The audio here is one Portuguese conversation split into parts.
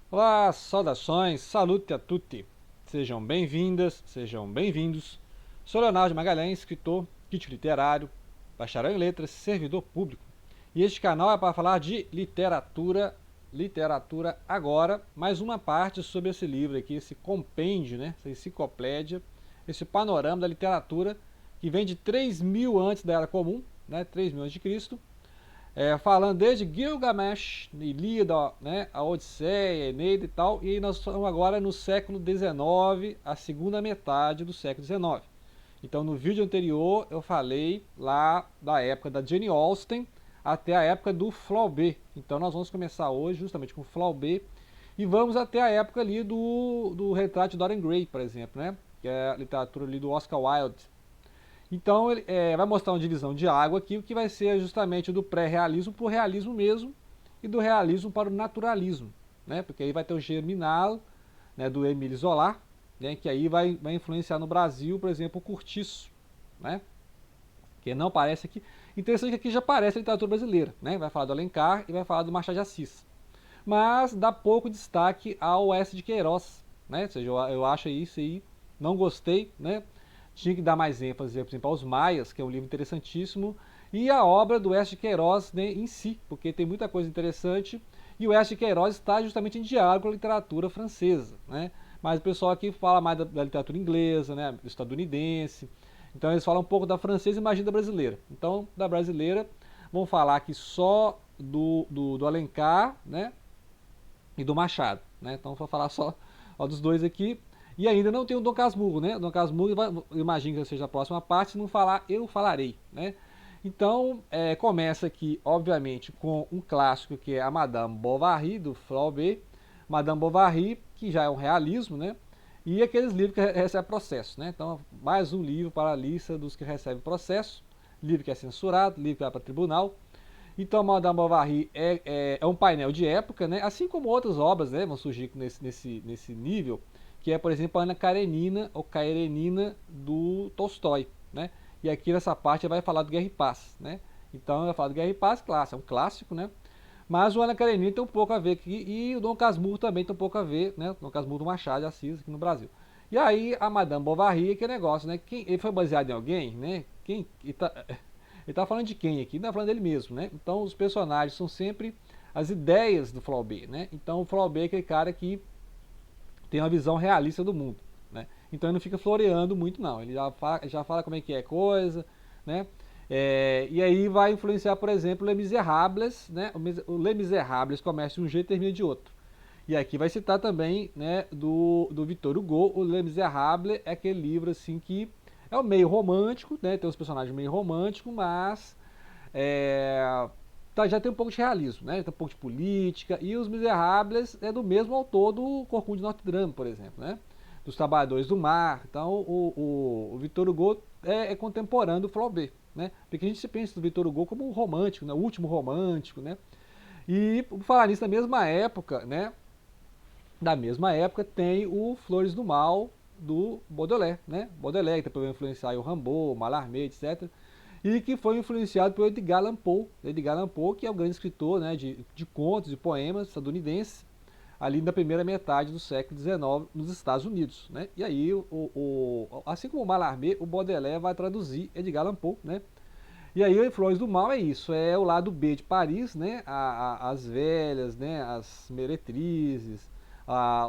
Olá, saudações, salute a tutti. Sejam bem-vindas, sejam bem-vindos. Sou Leonardo Magalhães, escritor, crítico literário, bacharel em letras, servidor público. E este canal é para falar de literatura agora, mais uma parte sobre esse livro aqui, esse compêndio, né, essa enciclopédia, esse panorama da literatura que vem de 3000 antes da Era Comum, né, 3000 antes de Cristo, falando desde Gilgamesh, Ilíada, né, a Odisseia, Eneida e tal, e nós estamos agora no século XIX, a segunda metade do século XIX. Então no vídeo anterior eu falei lá da época da Jane Austen até a época do Flaubert. Então nós vamos começar hoje justamente com Flaubert e vamos até a época ali do retrato de Dorian Gray, por exemplo, né, que é a literatura ali do Oscar Wilde. Então ele vai mostrar uma divisão de água aqui, o que vai ser justamente do pré-realismo para o realismo mesmo, e do realismo para o naturalismo, né? Porque aí vai ter o Germinal, né, do Émile Zola, né, que aí vai influenciar no Brasil, por exemplo, o Cortiço, né? Que não aparece aqui. Interessante que aqui já aparece a literatura brasileira, né? Vai falar do Alencar e vai falar do Machado de Assis. Mas dá pouco destaque ao S. de Queiroz, né? Ou seja, eu acho isso aí, não gostei, né? Tinha que dar mais ênfase, por exemplo, aos Maias, que é um livro interessantíssimo, e a obra do S. de Queiroz, né, em si, porque tem muita coisa interessante, e o S. de Queiroz está justamente em diálogo com a literatura francesa, né? Mas o pessoal aqui fala mais da literatura inglesa, né, estadunidense, então eles falam um pouco da francesa e imagina da brasileira. Então, da brasileira, vamos falar aqui só do Alencar, né, e do Machado, né? Então vou falar só dos dois aqui. E ainda não tem o Dom Casmurro, né? O Dom Casmurro, eu imagino que seja a próxima parte, se não falar, eu falarei, né? Então, começa aqui, obviamente, com um clássico que é a Madame Bovary, do Flaubert. Madame Bovary, que já é um realismo, né? E aqueles livros que recebem processo, né? Então, mais um livro para a lista dos que recebem processo. Livro que é censurado, livro que vai para tribunal. Então, Madame Bovary é um painel de época, né? Assim como outras obras, né, vão surgir nesse nível, que é, por exemplo, a Ana Karenina ou Karenina do Tolstói, né? E aqui nessa parte vai falar do Guerra e Paz, né? Então, vai falar do Guerra e Paz, clássico, é um clássico, né? Mas o Ana Karenina tem um pouco a ver aqui, e o Dom Casmurro também tem um pouco a ver, né? O Dom Casmurro do Machado de Assis aqui no Brasil. E aí, a Madame Bovary, que negócio, né? Ele foi baseado em alguém, né? Ele tá falando de quem aqui? Ele tá falando dele mesmo, né? Então os personagens são sempre as ideias do Flaubert, né? Então o Flaubert é aquele cara que tem uma visão realista do mundo, né? Então ele não fica floreando muito não, ele já fala como é que é coisa, né? E aí vai influenciar, por exemplo, Les Miserables, né? O Les Miserables começa de um jeito e termina de outro. E aqui vai citar também, né, do Victor Hugo, o Les Miserables é aquele livro assim que é um meio romântico, né? Tem os personagens meio românticos, mas já tem um pouco de realismo, né? Tem um pouco de política. E Os Miseráveis é do mesmo autor do Corcunda de Notre Dame, por exemplo, né? Dos Trabalhadores do Mar. Então, o Victor Hugo é contemporâneo do Flaubert, né? Porque a gente se pensa do Victor Hugo como um romântico, né? O último romântico, né? E, por falar nisso, na mesma época, né? Da mesma época tem o Flores do Mal do Baudelaire, né? Baudelaire, que depois vai influenciar o Rimbaud, o Mallarmé, etc. E que foi influenciado por Edgar Allan Poe. Edgar Allan Poe, que é o grande escritor, né, de contos e poemas estadunidense, ali na primeira metade do século XIX nos Estados Unidos, né? E aí, assim como o Mallarmé, o Baudelaire vai traduzir Edgar Allan Poe, né? E aí, Flores do Mal é isso, é o lado B de Paris, né? As velhas, né? As meretrizes,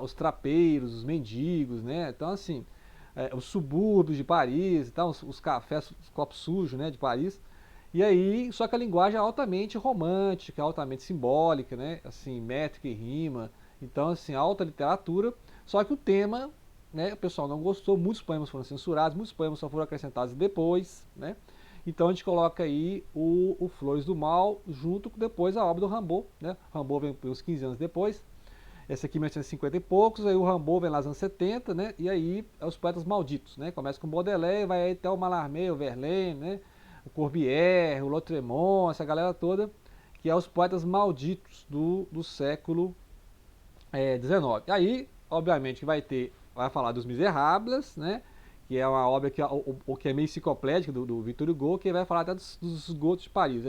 os trapeiros, os mendigos, né? Então, assim, os subúrbios de Paris, então, os cafés, os copos sujos, né? De Paris. E aí, só que a linguagem é altamente romântica, altamente simbólica, né? Assim, métrica e rima. Então, assim, alta literatura. Só que o tema, né? O pessoal não gostou, muitos poemas foram censurados, muitos poemas só foram acrescentados depois, né? Então a gente coloca aí o Flores do Mal junto com depois a obra do Rimbaud, né? Rimbaud vem uns 15 anos depois, esse aqui 1950 e poucos, aí o Rimbaud vem lá nos anos 70, né? E aí é os poetas malditos, né? Começa com Baudelaire, vai aí até o Mallarmé, o Verlaine, né? O Corbière, o Lautréamont, essa galera toda, que é os poetas malditos do século XIX. Aí, obviamente, vai falar dos Miseráveis, né? Que é uma obra que é meio enciclopédica do Victor Hugo, que vai falar até dos esgotos de Paris.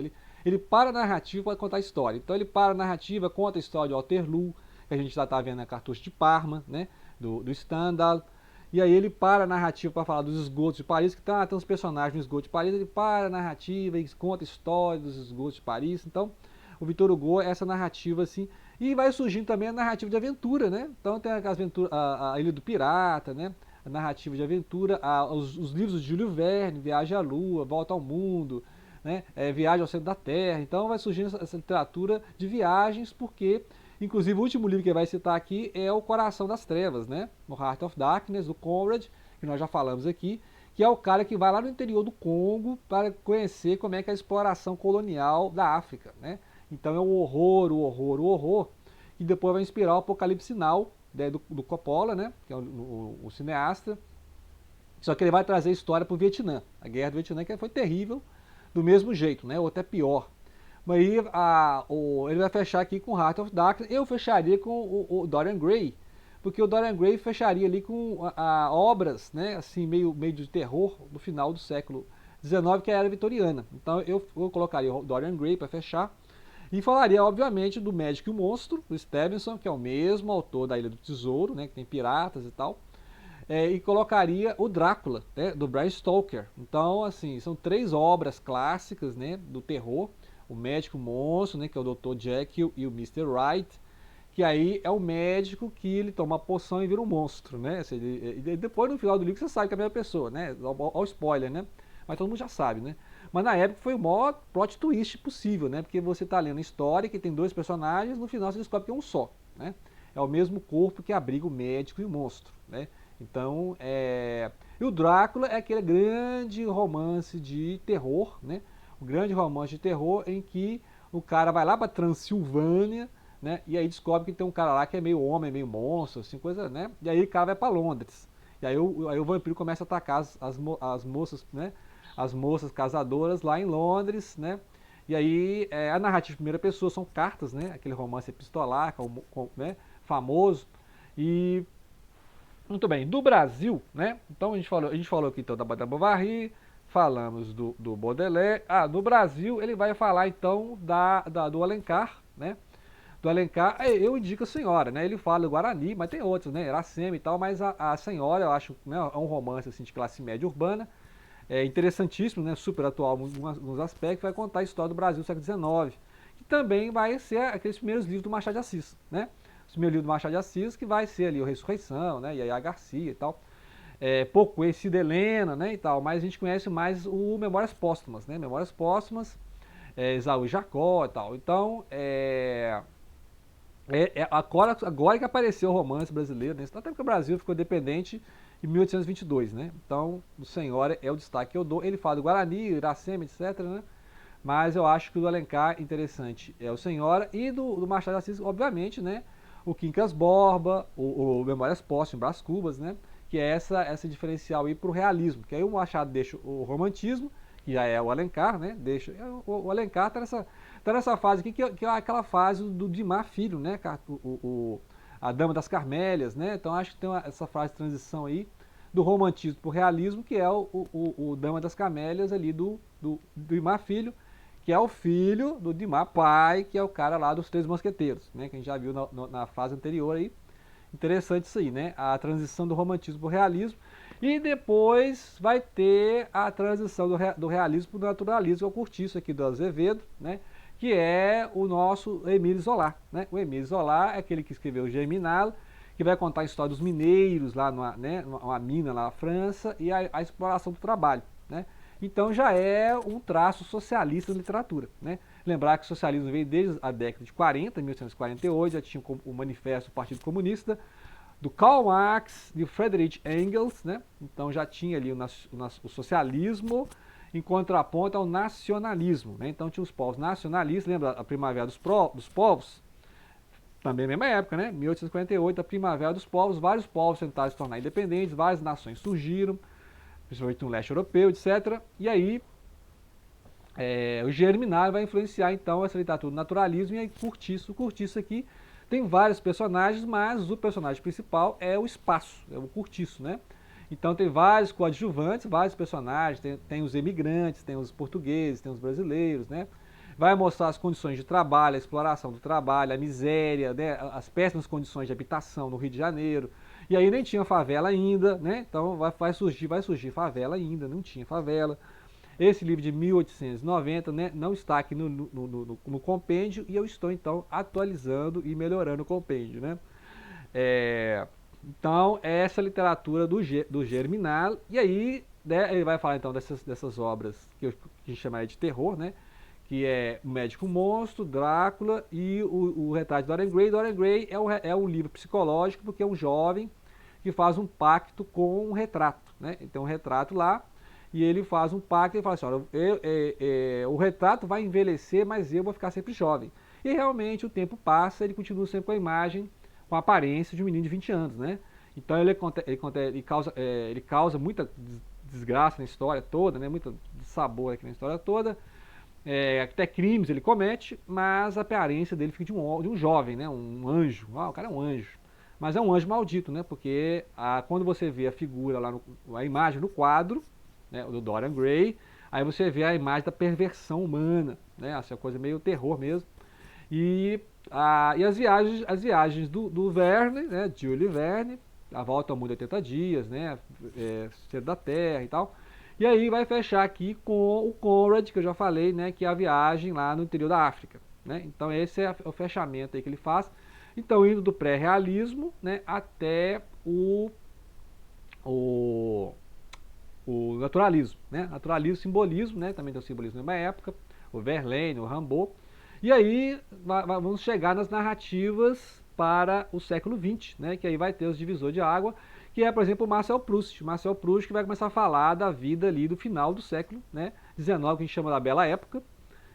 Ele para a narrativa para contar a história. Então ele para a narrativa, conta a história de Waterloo, que a gente já está vendo na Cartucho de Parma, né, do Stendhal. E aí ele para a narrativa para falar dos esgotos de Paris, que tem uns personagens no esgoto de Paris, ele para a narrativa e conta a história dos esgotos de Paris. Então, o Victor Hugo é essa narrativa assim, e vai surgindo também a narrativa de aventura, né? Então tem a Ilha do Pirata, né? A narrativa de aventura, os livros de Júlio Verne, Viagem à Lua, Volta ao Mundo, né? Viagem ao Centro da Terra. Então vai surgindo essa literatura de viagens, porque inclusive o último livro que ele vai citar aqui é O Coração das Trevas, né? No Heart of Darkness, do Conrad, que nós já falamos aqui, que é o cara que vai lá no interior do Congo para conhecer como é que é a exploração colonial da África, né? Então é o horror, o horror, o horror, que depois vai inspirar o Apocalipse Now, né, do Coppola, né? Que é o cineasta. Só que ele vai trazer a história para o Vietnã, a guerra do Vietnã, que foi terrível, do mesmo jeito, né? Ou até pior. Mas aí ele vai fechar aqui com Heart of Darkness. Eu fecharia com o Dorian Gray, porque o Dorian Gray fecharia ali com obras, né, assim, meio de terror do final do século XIX, que é a era vitoriana. Então eu colocaria o Dorian Gray para fechar. E falaria, obviamente, do Médico e o Monstro, do Stevenson, que é o mesmo autor da Ilha do Tesouro, né, que tem piratas e tal. E colocaria o Drácula, né, do Bram Stoker. Então, assim, são 3 obras clássicas, né, do terror. O Médico Monstro, né, que é o Dr. Jekyll e o Mr. Hyde, que aí é o médico que ele toma a poção e vira um monstro, né? Assim, e depois no final do livro você sabe que é a mesma pessoa, né? Ao spoiler, né? Mas todo mundo já sabe, né? Mas na época foi o maior plot twist possível, né? Porque você está lendo a história que tem 2 personagens, no final você descobre que é um só, né? É o mesmo corpo que abriga o médico e o monstro, né? Então, e o Drácula é aquele grande romance de terror, né? Um grande romance de terror em que o cara vai lá para Transilvânia, né? E aí descobre que tem um cara lá que é meio homem, meio monstro, assim, coisa, né? E aí o cara vai para Londres. E aí o vampiro começa a atacar as moças, né? As moças casadoras lá em Londres, né? E aí a narrativa de primeira pessoa são cartas, né? Aquele romance epistolar, né? Famoso. E muito bem, do Brasil, né? Então a gente falou aqui então da Madame Bovary, falamos do Baudelaire. No Brasil ele vai falar então do Alencar, né? Do Alencar, eu indico a Senhora, né? Ele fala do Guarani, mas tem outros, né? Iracema e tal, mas a Senhora eu acho, né, é um romance assim, de classe média urbana, interessantíssimo, né? Super atual em alguns aspectos, vai contar a história do Brasil do século XIX, que também vai ser aqueles primeiros livros do Machado de Assis, né? Os primeiros livros do Machado de Assis, que vai ser ali o Ressurreição, né? Yaya Garcia e tal. Pouco conhecido Helena, né, e tal, mas a gente conhece mais o Memórias Póstumas, né? Memórias Póstumas, Esaú e Jacó e tal. Então, agora que apareceu o romance brasileiro, né? Até porque o Brasil ficou independente em 1822, né? Então, o Senhora é o destaque que eu dou. Ele fala do Guarani, Iracema, etc, né? Mas eu acho que o do Alencar interessante é o Senhora, e do Machado de Assis, obviamente, né? O Quincas Borba, o Memórias Póstumas, Brás Cubas, né? Que é essa diferencial aí para o realismo, que aí o Machado deixa o romantismo, que já é o Alencar, né? O Alencar tá nessa fase aqui, que é aquela fase do Dimar Filho, né? A Dama das Carmélias, né? Então acho que tem essa fase de transição aí do romantismo para o realismo, que é o Dama das Carmélias ali do Dimar Filho, que é o filho do Dimar pai, que é o cara lá dos Três Mosqueteiros, né? Que a gente já viu na fase anterior aí. Interessante isso aí, né? A transição do romantismo para o realismo. E depois vai ter a transição do realismo para o naturalismo, que é o Cortiço aqui do Azevedo, né? Que é o nosso Émile Zola, né? O Émile Zola é aquele que escreveu o Germinal, que vai contar a história dos mineiros lá numa mina lá na França, e a exploração do trabalho, né? Então já é um traço socialista na literatura, né? Lembrar que o socialismo veio desde a década de 40, 1848, já tinha o Manifesto do Partido Comunista, do Karl Marx, de Friedrich Engels, né? Então já tinha ali o socialismo em contraponto ao nacionalismo, né? Então tinha os povos nacionalistas, lembra a Primavera dos Povos? Também na mesma época, né? 1848, a Primavera dos Povos, vários povos tentaram se tornar independentes, várias nações surgiram, principalmente no leste europeu, etc. E aí o Germinal vai influenciar então essa literatura do naturalismo, e aí Cortiço aqui tem vários personagens, mas o personagem principal é o espaço, é o Cortiço, né? Então tem vários coadjuvantes, vários personagens, tem os emigrantes, tem os portugueses, tem os brasileiros, né? vai mostrar as condições de trabalho, a exploração do trabalho, a miséria, né, as péssimas condições de habitação no Rio de Janeiro. E aí nem tinha favela ainda, né? Então vai surgir favela ainda, não tinha favela. Esse livro de 1890, né, não está aqui no compêndio e eu estou então atualizando e melhorando o compêndio, né? Então, essa literatura do Germinal, e aí, né, ele vai falar então dessas obras que a gente chamaria de terror, né? Que é O Médico Monstro, Drácula e o Retrato de Dorian Gray. Dorian Gray é um livro psicológico porque é um jovem que faz um pacto com um retrato, né? Então, um retrato lá, e ele faz um pacto e fala assim, olha, o retrato vai envelhecer, mas eu vou ficar sempre jovem. E realmente o tempo passa, ele continua sempre com a imagem, com a aparência de um menino de 20 anos, né? Então ele causa muita desgraça na história toda, né? Muito sabor aqui na história toda. Até crimes ele comete, mas a aparência dele fica de um jovem, né? Um anjo. O cara é um anjo. Mas é um anjo maldito, né? Porque quando você vê a figura lá, a imagem no quadro, né, do Dorian Gray, aí você vê a imagem da perversão humana, né? Essa coisa meio terror mesmo. E as viagens do Verne, né? Jules Verne, A Volta ao Mundo em 80 Dias, né? Centro da Terra e tal. E aí vai fechar aqui com o Conrad, que eu já falei, né? Que é a viagem lá no interior da África, né? Então esse é o fechamento aí que ele faz. Então indo do pré-realismo, né? Até o naturalismo, né? Naturalismo, simbolismo, né? Também tem o simbolismo na mesma época, o Verlaine, o Rimbaud. E aí vamos chegar nas narrativas para o século XX, né? Que aí vai ter os divisores de água, que é, por exemplo, o Marcel Proust. Marcel Proust que vai começar a falar da vida ali do final do século, né? XIX, que a gente chama da Bela Época.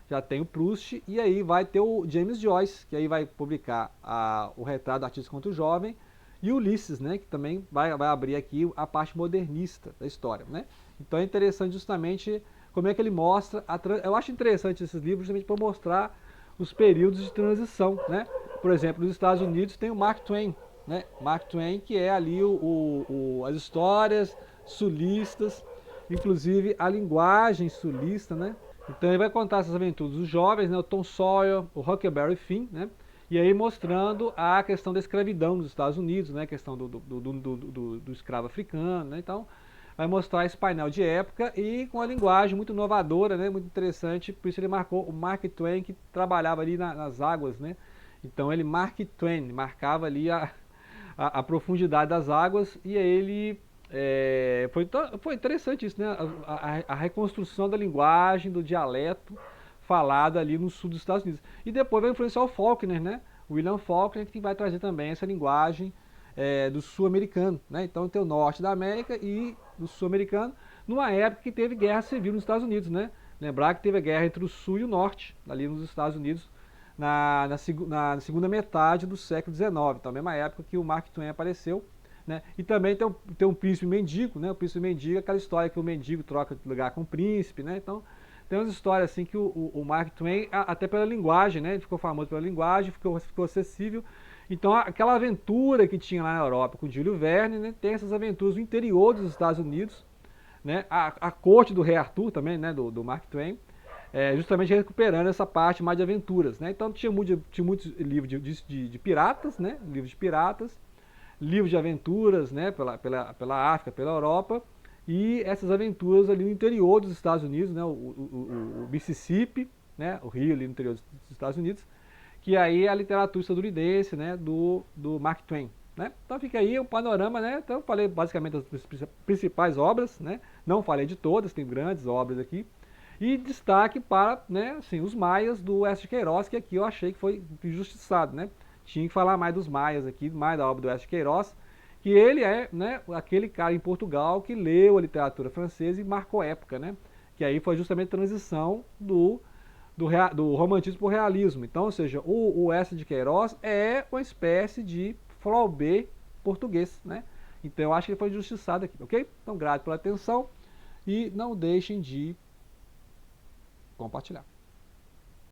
Já tem o Proust, e aí vai ter o James Joyce, que aí vai publicar o Retrato do Artista contra o Jovem, e Ulisses, né, que também vai abrir aqui a parte modernista da história, né? Então é interessante justamente como é que ele mostra, eu acho interessante esses livros justamente para mostrar os períodos de transição, né? Por exemplo, nos Estados Unidos tem o Mark Twain, né? Mark Twain, que é ali as histórias sulistas, inclusive a linguagem sulista, né? Então ele vai contar essas aventuras dos jovens, né? O Tom Sawyer, o Huckleberry Finn, né? E aí mostrando a questão da escravidão nos Estados Unidos, né? A questão do escravo africano, né? Então vai mostrar esse painel de época e com a linguagem muito inovadora, né? Muito interessante, por isso ele marcou o Mark Twain, que trabalhava ali nas águas, né? Então ele Mark Twain, marcava ali a profundidade das águas e aí ele foi interessante isso, né? A reconstrução da linguagem, do dialeto falado ali no sul dos Estados Unidos. E depois vai influenciar o Faulkner, né? William Faulkner, que vai trazer também essa linguagem do sul-americano, né? Então tem o norte da América e do sul-americano, numa época que teve guerra civil nos Estados Unidos, né? Lembrar que teve a guerra entre o sul e o norte, ali nos Estados Unidos, na segunda metade do século XIX, então a mesma época que o Mark Twain apareceu, né? E também tem um príncipe mendigo, né? O príncipe mendigo é aquela história que o mendigo troca de lugar com o príncipe, né? Então tem umas histórias assim que o Mark Twain, até pela linguagem, né? Ele ficou famoso pela linguagem, ficou acessível. Então aquela aventura que tinha lá na Europa com o Júlio Verne, né? Tem essas aventuras no interior dos Estados Unidos, né? A corte do rei Arthur também, né? Do Mark Twain, justamente recuperando essa parte mais de aventuras, né? Então tinha muitos livros de piratas, né? Livros de piratas, livros de aventuras, né? Pela África, pela Europa, e essas aventuras ali no interior dos Estados Unidos, né? O Mississippi, né? O rio ali no interior dos Estados Unidos, que aí é a literatura estadunidense, né? Do Mark Twain, né? Então fica aí um panorama, né? Então eu falei basicamente das principais obras, né? Não falei de todas, tem grandes obras aqui. E destaque para, né, assim, os maias do Oeste de Queiroz, que aqui eu achei que foi injustiçado, né? Tinha que falar mais dos maias aqui, mais da obra do Oeste de Queiroz, que ele é, né, aquele cara em Portugal que leu a literatura francesa e marcou época, né? Que aí foi justamente a transição do romantismo para o realismo. Então, ou seja, o Oeste de Queiroz é uma espécie de Flaubert português, né? Então eu acho que ele foi injustiçado aqui, ok? Então, grato pela atenção e não deixem de compartilhar.